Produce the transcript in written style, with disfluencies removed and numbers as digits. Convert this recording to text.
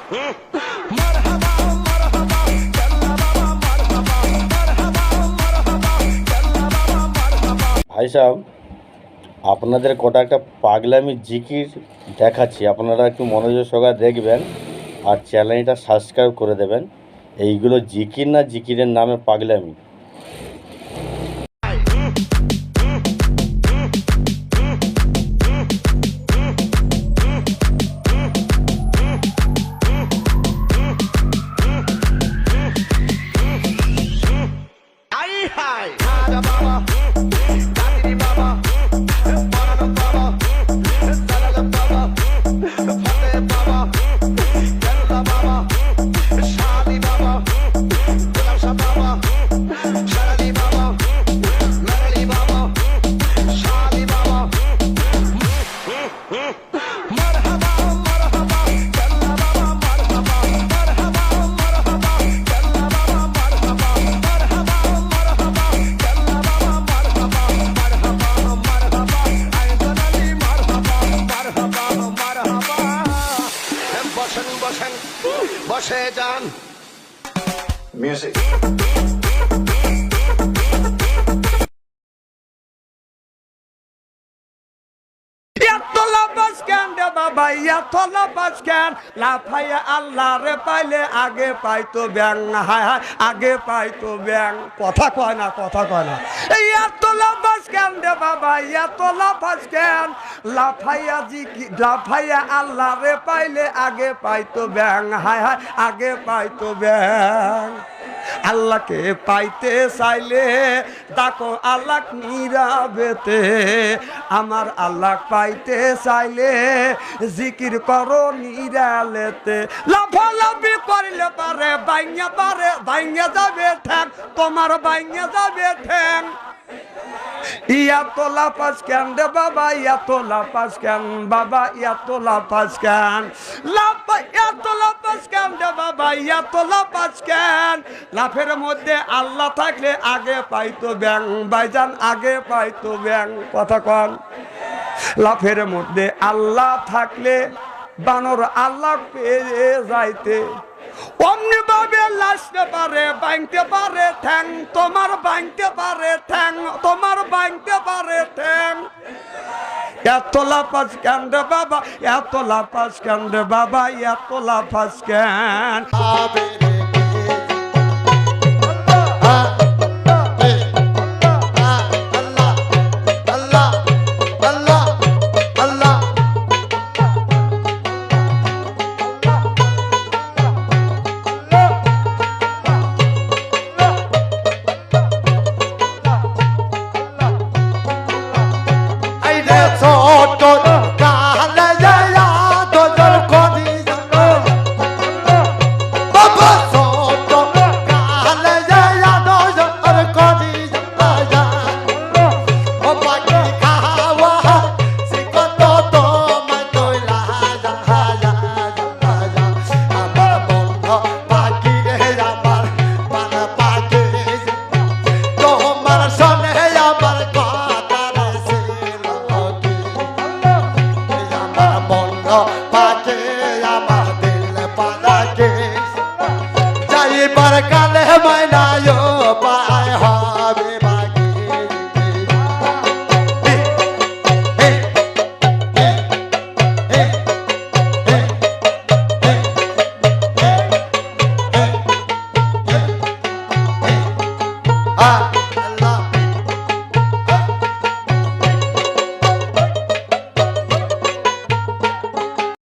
ভাই সাহেব, আপনাদের কটা একটা পাগলামি জিকির দেখাচ্ছি, আপনারা একটু মনোযোগ সহকারে দেখবেন আর চ্যানেলটা সাবস্ক্রাইব করে দেবেন। এইগুলো জিকির না, জিকিরের নামে পাগলামি। বসে যান। মিউজিক বাবা ইয়াতলা বাসকান লাফাইয়া আল্লাহ রে পাইলে আগে পাইতো ব্যাং, হায় হায় আগে পাইতো ব্যাং। কথা কয় না, কথা কয় না। ইয়াতলা বাসকান রে বাবা ইয়াতলা বাসকান লাফাইয়া লাফাইয়া আল্লাহ রে পাইলে আগে পাইতো ব্যাং, হায় হায় আগে পাইতো ব্যাং। আল্লাহকে পাইতে চাইলে দেখো আল্লাহ নীরবেতে, আমার আল্লাহ পাইতে চাইলে জিকির করো নিরালেতে। লাফালাফি করলে পারে বাইঙ্গা যাবে ঠ্যাং, তোমার বাইঙ্গা যাবে ঠ্যাং। ইয়াতলা পাসকান রে বাবা ইয়াতলা পাসকান, বাবা ইয়াতলা পাসকান ইয়াতলা পাসকান রে বাবা ইয়াতলা পাসকান। লাফের মধ্যে আল্লাহ থাকলে আগে পাইতো ব্যাং, ভাইজান আগে পাইতো ব্যাং। কথা কন। লাফের মধ্যে আল্লাহ থাকলে বানর আল্লাহ পেয়ে যাইতে। অমনি ভাবে লাসতে পারে বাইংতে পারে ঠ্যাং, তোমার বাইংতে পারে ঠ্যাং, তোমার বাইংতে পারে ঠ্যাং। এতলা পাস কেন রে বাবা এতলা পাস কেন রে বাবা এতলা পাস কেন। কালে মাইনায়